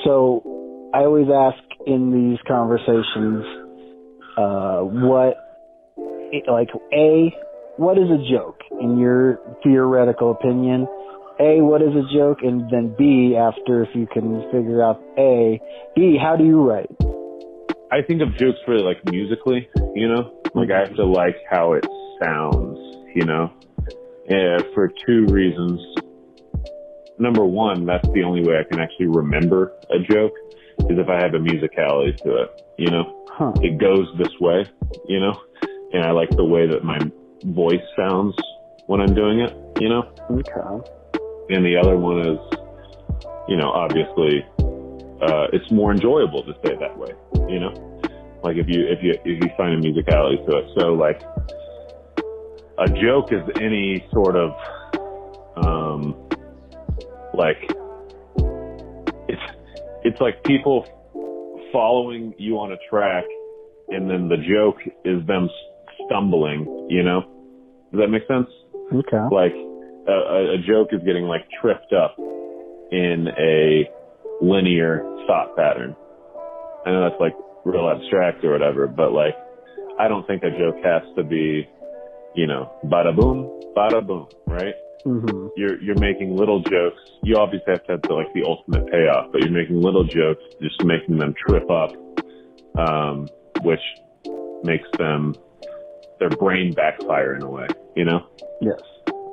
So I always ask in these conversations, what is a joke in your theoretical opinion? A, what is a joke? And then B, after, if you can figure out A, B, how do you write? I think of jokes really like musically, you know? Like I have to like how it sounds, you know? For two reasons. Number one, that's the only way I can actually remember a joke is if I have a musicality to it, you know? It goes this way, you know? And I like the way that my voice sounds when I'm doing it, you know? Okay. And the other one is, you know, obviously, it's more enjoyable to say it that way, you know? Like if you find a musicality to it. So like a joke is any sort of, it's like people following you on a track and then the joke is them stumbling, you know? Does that make sense? Okay. Like a joke is getting like tripped up in a linear thought pattern. I know that's like real abstract or whatever, but like I don't think a joke has to be, you know, bada boom, right? Mm-hmm. You're making little jokes. You obviously have to have the ultimate payoff, but you're making little jokes, just making them trip up, which makes their brain backfire in a way, you know? Yes.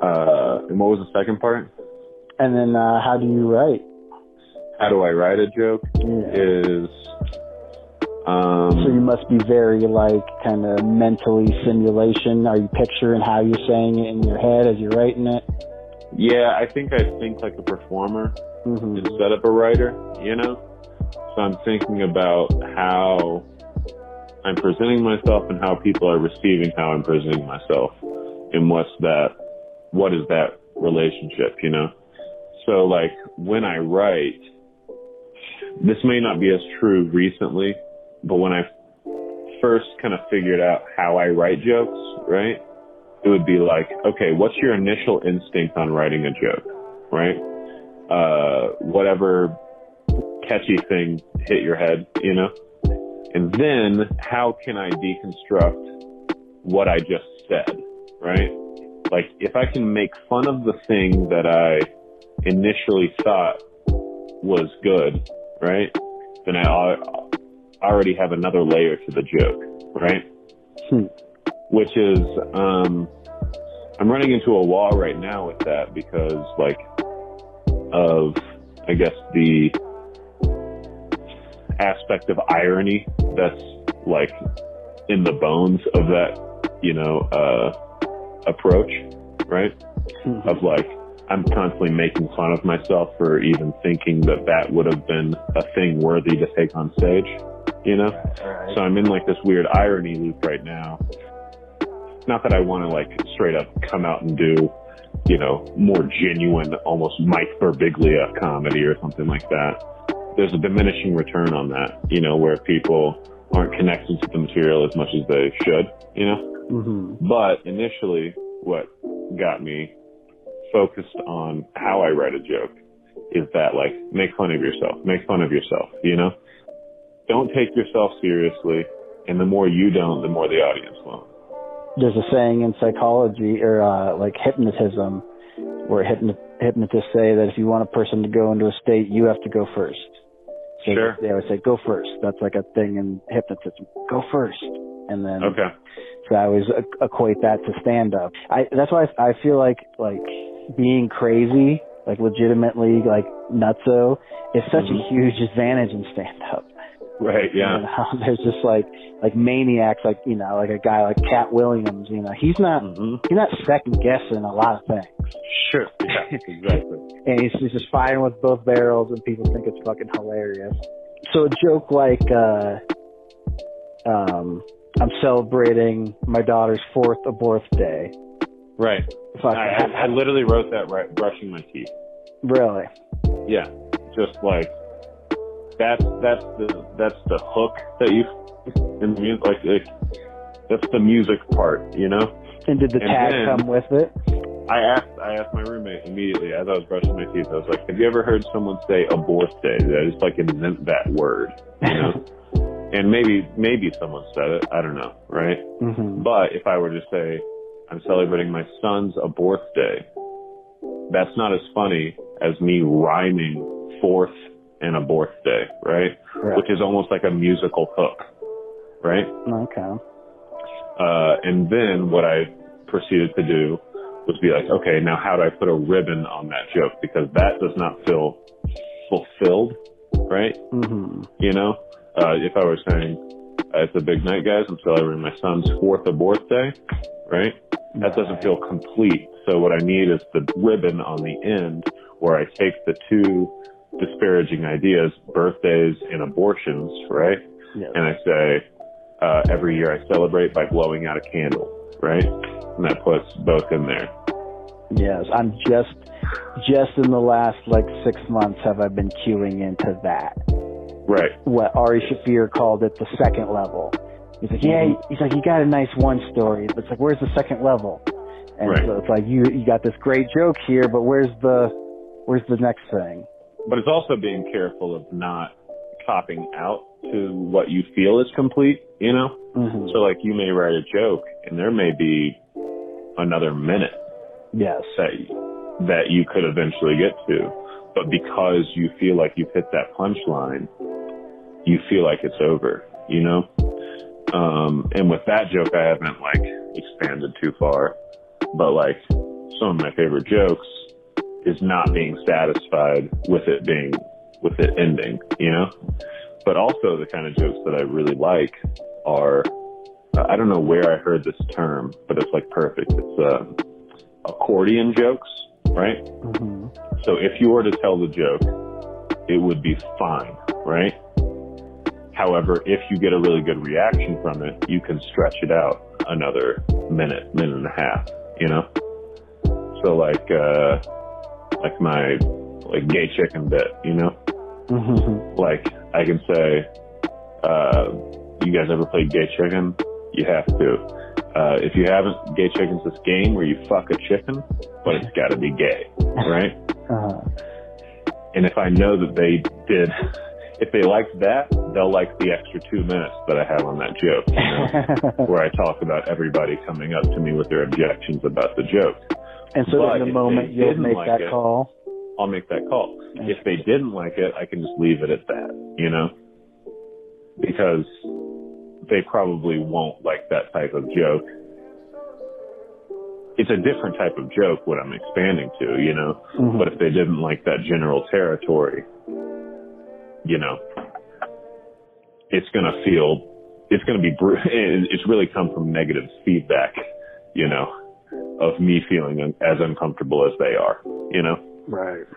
And what was the second part? And then how do you write? How do I write a joke? Yeah. Is so you must be very kind of mentally simulation. Are you picturing how you're saying it in your head as you're writing it? Yeah, I think like a performer instead of a writer, you know? So I'm thinking about how I'm presenting myself and how people are receiving how I'm presenting myself. And what is that relationship, you know? So like when I write, this may not be as true recently, but when I first kind of figured out how I write jokes, right? It would be like, okay, what's your initial instinct on writing a joke, right? Whatever catchy thing hit your head, you know? And then how can I deconstruct what I just said, right? Like if I can make fun of the thing that I initially thought was good, right? Then I already have another layer to the joke, right? Which is, I'm running into a wall right now with that because of, I guess, the aspect of irony that's in the bones of that, you know, approach, right? Of I'm constantly making fun of myself for even thinking that would have been a thing worthy to take on stage, you know? Right. So I'm in this weird irony loop right now. Not that I want to straight up come out and do, you know, more genuine, almost Mike Birbiglia comedy or something like that. There's a diminishing return on that, you know, where people aren't connected to the material as much as they should, you know? But initially, what got me focused on how I write a joke is that make fun of yourself, you know? Don't take yourself seriously, and the more you don't, the more the audience won't. There's a saying in psychology or hypnotism where hypnotists say that if you want a person to go into a state, you have to go first. So sure. They always say, go first. That's a thing in hypnotism. Go first. And then, okay. So I always equate that to stand up. That's why I feel like being crazy, legitimately, nutso, is such a huge advantage in stand up. Right, yeah. You know, there's just maniacs, you know, a guy like Cat Williams, you know, he's not second guessing a lot of things. Sure, yeah, exactly. And he's just firing with both barrels and people think it's fucking hilarious. So a joke like, I'm celebrating my daughter's 4th birthday. Right. I literally wrote that brushing my teeth. Really? Yeah. Just that's the hook that you in the music, that's the music part, you know. And did the tag come with it? I asked my roommate immediately as I was brushing my teeth. I was like, "Have you ever heard someone say a birthday?" I just like invent that word, you know. And maybe someone said it. I don't know, right? Mm-hmm. But if I were to say I'm celebrating my son's birthday, that's not as funny as me rhyming fourth and a birthday, right? Which is almost like a musical hook, right? Okay. And then what I proceeded to do was be like, okay, now how do I put a ribbon on that joke? Because that does not feel fulfilled, right? Mm-hmm. You know, if I were saying, it's a big night, guys, I'm celebrating my son's fourth birthday, right? That doesn't feel complete. So what I need is the ribbon on the end where I take the two disparaging ideas, birthdays and abortions, right? Yes. And I say, every year I celebrate by blowing out a candle, right? And that puts both in there. Yes, I'm just in the last 6 months have I been queuing into that. Right. What Ari Shaffir called it the second level. He's like, yeah, he's like, you got a nice one story. It's like, where's the second level? And so it's like, you got this great joke here, but where's the next thing? But it's also being careful of not copping out to what you feel is complete, you know? Mm-hmm. So you may write a joke and there may be another minute. Yes. That you could eventually get to. But because you feel like you've hit that punchline, you feel like it's over, you know? And with that joke, I haven't expanded too far, but some of my favorite jokes is not being satisfied with it ending, you know? But also the kind of jokes that I really like are, I don't know where I heard this term, but it's perfect. It's, accordion jokes, right? Mm-hmm. So if you were to tell the joke, it would be fine, right? However, if you get a really good reaction from it, you can stretch it out another minute and a half, you know? So my gay chicken bit, you know? Mm-hmm. I can say, you guys ever played gay chicken? You have to. If you haven't, gay chicken's this game where you fuck a chicken, but it's gotta be gay, right? Uh-huh. And if I know that if they liked that, they'll like the extra 2 minutes that I have on that joke, you know, where I talk about everybody coming up to me with their objections about the joke. And so in the moment you'll make that call? I'll make that call. If they didn't like it, I can just leave it at that, you know, because they probably won't like that type of joke. It's a different type of joke what I'm expanding to, you know, mm-hmm. But if they didn't like that general territory, you know, it's going to be, it's really come from negative feedback, you know, of me feeling as uncomfortable as they are, you know? Right.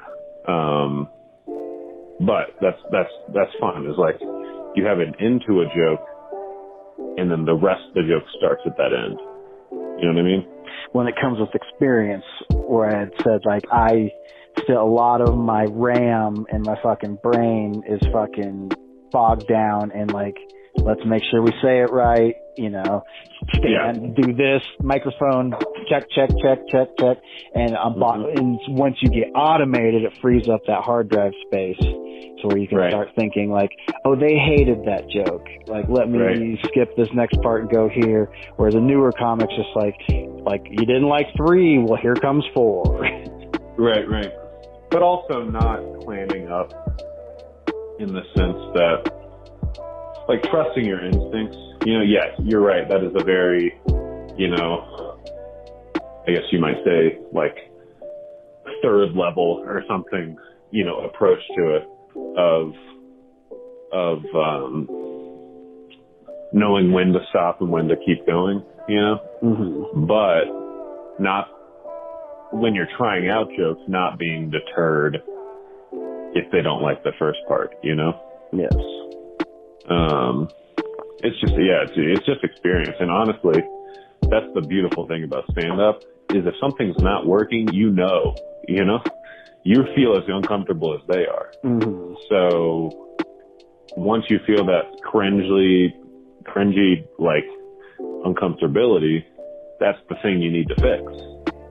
But that's fun. It's you have an end to a joke and then the rest of the joke starts at that end. You know what I mean? When it comes with experience, where I had said, a lot of my RAM and my fucking brain is fucking bogged down and let's make sure we say it right, you know, do this, microphone, check. And and once you get automated, it frees up that hard drive space. So where you can start thinking oh, they hated that joke. Let me skip this next part and go here. Whereas a newer comic's just you didn't like 3, well, here comes 4. Right. But also not clamming up in the sense that, trusting your instincts. You know, yes, you're right. That is a very, you know, I guess you might say, third level or something, you know, approach to it of knowing when to stop and when to keep going, you know? Mm-hmm. But not when you're trying out jokes, not being deterred if they don't like the first part, you know? Yes. It's just, it's just experience. And honestly, that's the beautiful thing about stand-up is if something's not working, you know, you feel as uncomfortable as they are. Mm-hmm. So once you feel that cringy, uncomfortability, that's the thing you need to fix.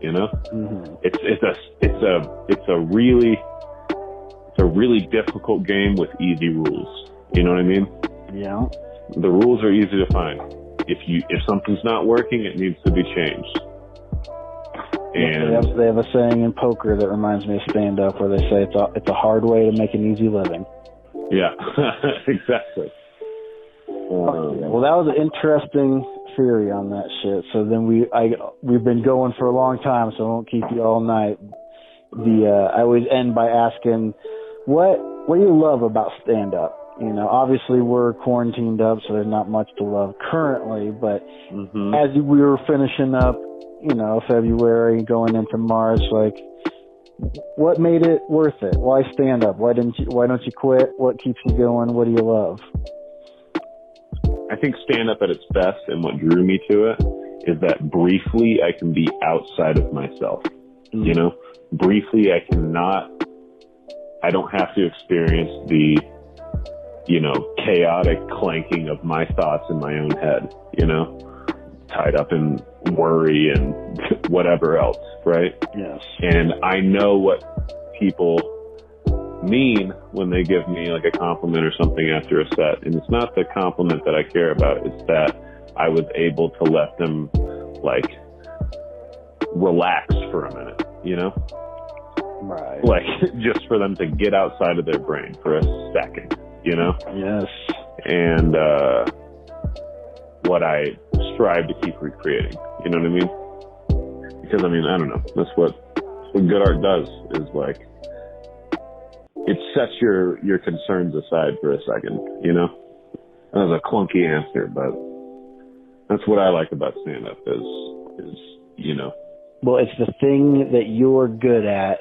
you know? Mm-hmm. It's a really difficult game with easy rules. You know what I mean? Yeah. The rules are easy to find. If something's not working, it needs to be changed. And they have a saying in poker that reminds me of stand-up where they say it's a hard way to make an easy living. yeah, exactly. Well, that was an interesting theory on that shit. So then we've been going for a long time, so I won't keep you all night. I always end by asking, what do you love about stand-up? You know, obviously we're quarantined up, so there's not much to love currently, but as we were finishing up, you know, February, going into March, like, what made it worth it? Why stand up? Why don't you quit? What keeps you going? What do you love? I think stand up at its best, and what drew me to it is that briefly I can be outside of myself. You know, briefly I don't have to experience the, you know, chaotic clanking of my thoughts in my own head, you know, tied up in worry and whatever else, right? Yes. And I know what people mean when they give me like a compliment or something after a set. And it's not the compliment that I care about. It's that I was able to let them like relax for a minute, you know? Right. Like just for them to get outside of their brain for a second, you know? Yes. And what I strive to keep recreating, you know what I mean? Because I mean, I don't know. That's what good art does, is like it sets your concerns aside for a second, you know? That was a clunky answer, but that's what I like about stand-up is, you know. Well, it's the thing that you're good at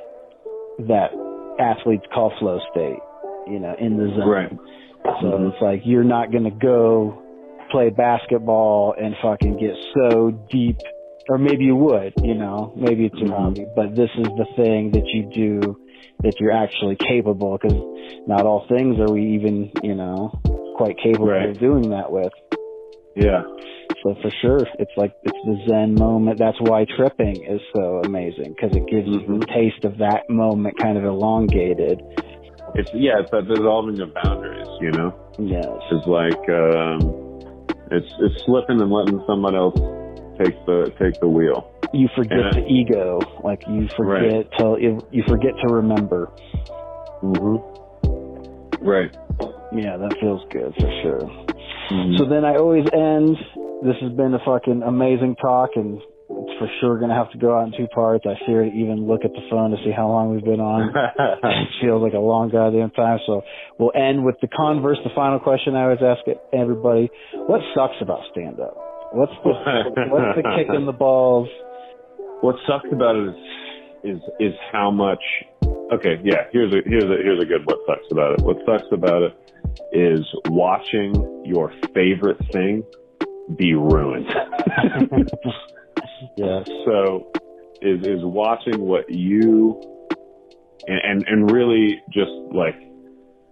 that athletes call flow state, you know, in the zone. Right. So it's like you're not going to go play basketball and fucking get so deep, or maybe you would, you know, maybe it's your hobby, but this is the thing that you do that you're actually capable, because not all things are we even, you know, quite capable of doing that with. Yeah. So for sure, it's like, it's the Zen moment. That's why tripping is so amazing, because it gives you a taste of that moment kind of elongated. It's that dissolving of boundaries, you know? Yes. It's like, it's slipping and letting someone else take the wheel. You forget the ego, like you forget to remember. Right. Yeah, that feels good for sure. So then I always end. This has been a fucking amazing talk, and it's for sure going to have to go out in 2 parts. I fear to even look at the phone to see how long we've been on. It feels like a long goddamn time. So we'll end with the converse. The final question I always ask everybody: what sucks about stand-up? What's the kick in the balls? What sucks about it is how much. Okay, yeah. Here's a good what sucks about it. What sucks about it is watching your favorite thing be ruined. Yeah. So is watching what you and really just like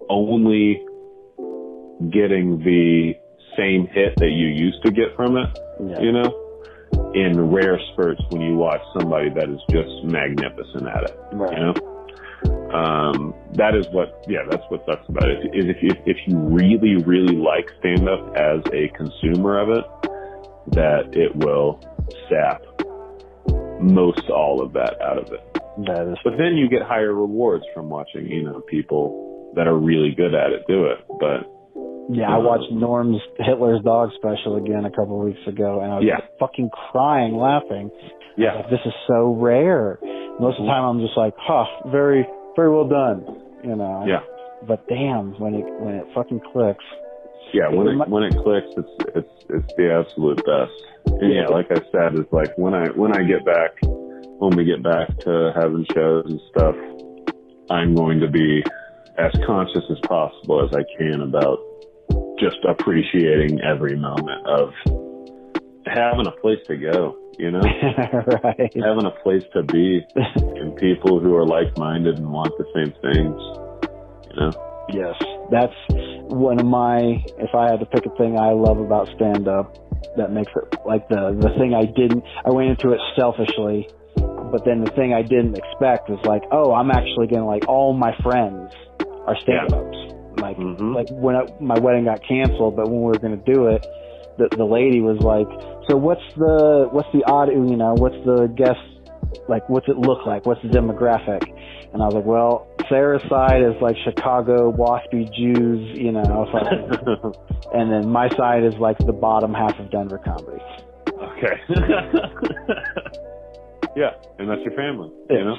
only getting the same hit that you used to get from it, you know, in rare spurts when you watch somebody that is just magnificent at it, you know. That's what sucks about it. Is if you really, really like stand-up as a consumer of it, that it will sap most all of that out of it. But then you get higher rewards from watching, you know, people that are really good at it do it. But I watched Norm's Hitler's Dog special again a couple of weeks ago, and I was fucking crying, laughing. Yeah, like, this is so rare. Most of the time, I'm just like, very, very well done, you know. Yeah. But damn, when it fucking clicks. Yeah, when it clicks, it's the absolute best. And yeah, like I said, it's like when we get back to having shows and stuff, I'm going to be as conscious as possible as I can about just appreciating every moment of having a place to go, you know? Right. Having a place to be and people who are like-minded and want the same things, you know? Yes. That's one of my, if I had to pick a thing I love about stand-up that makes it like the thing I went into it selfishly, But then the thing I didn't expect was like, oh, I'm actually gonna like all my friends are stand-ups. Like when my wedding got canceled, but when we were gonna do it, the lady was like, so what's the odd, you know, what's the guest, like what's it look like? What's the demographic? And I was like, well, Sarah's side is like Chicago waspy Jews, you know, and then my side is like the bottom half of Denver comedy. Okay. Yeah, and that's your family, you know?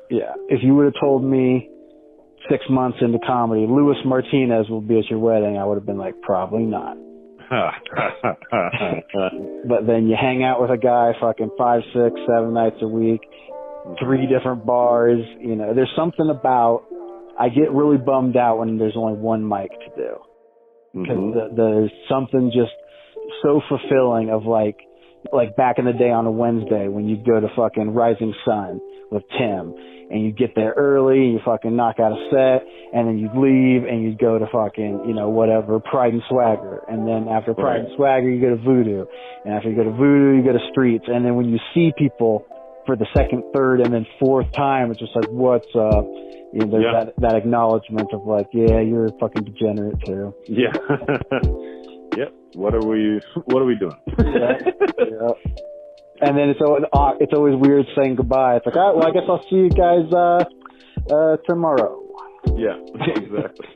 Yeah. If you would have told me 6 months into comedy, Luis Martinez will be at your wedding, I would have been like, probably not. But then you hang out with a guy fucking 5, 6, 7 nights a week, 3 different bars, you know, there's something about, I get really bummed out when there's only one mic to do. Because there's something just so fulfilling of like back in the day on a Wednesday when you'd go to fucking Rising Sun with Tim and you'd get there early and you fucking knock out a set and then you'd leave and you'd go to fucking, you know, whatever, Pride and Swagger. And then after Pride and Swagger, you go to Voodoo. And after you go to Voodoo, you go to Streets. And then when you see people for the second, third, and then fourth time, it's just like, what's up? You know, there's that acknowledgement of like, yeah, you're a fucking degenerate too. Yeah. Yep. What are we doing? Yeah. And then it's always weird saying goodbye. It's like, all right, well, I guess I'll see you guys tomorrow. Yeah, exactly.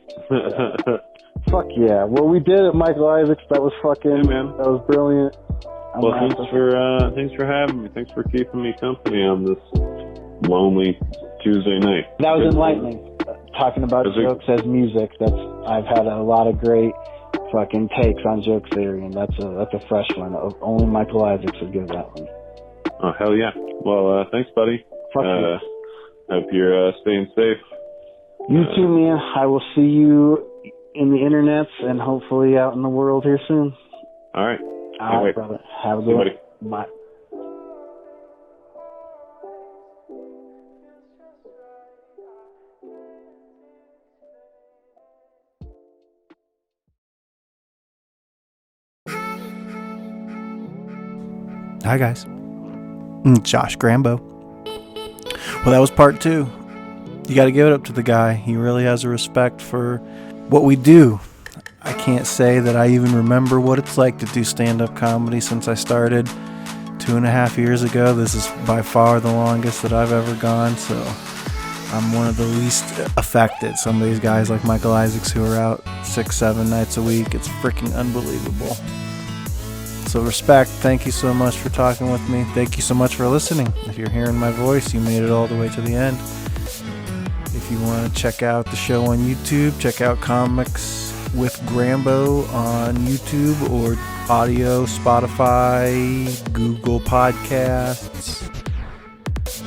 Fuck yeah. Well, we did it, Michael Isaacs. That was fucking, man. That was brilliant. Well, thanks for having me. Thanks for keeping me company on this lonely Tuesday night. That was enlightening. Talking about jokes as music. I've had a lot of great fucking takes on joke theory, and that's a fresh one. Only Michael Isaacs would give that one. Oh, hell yeah. Well, thanks, buddy. Fuck you. Hope you're staying safe. You too, man. I will see you in the internets and hopefully out in the world here soon. All right. All right, brother. Have a good one. Bye. Hi, guys. Josh Grambo. Well, that was part 2. You got to give it up to the guy. He really has a respect for what we do. I can't say that I even remember what it's like to do stand-up comedy since I started 2.5 years ago. This is by far the longest that I've ever gone, so I'm one of the least affected. Some of these guys like Michael Isaacs who are out 6, 7 nights a week, it's freaking unbelievable. So respect. Thank you so much for talking with me. Thank you so much for listening. If you're hearing my voice, you made it all the way to the end. If you want to check out the show on YouTube, check out Comics with Grambo on YouTube or audio, Spotify, Google Podcasts.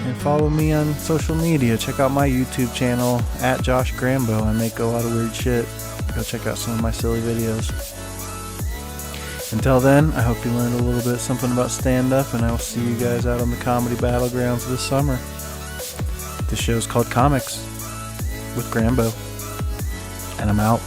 And follow me on social media. Check out my YouTube channel at Josh Grambo. I make a lot of weird shit. Go check out some of my silly videos. Until then, I hope you learned a little bit something about stand-up, and I will see you guys out on the comedy battlegrounds this summer. The show's called Comics with Grambo, and I'm out.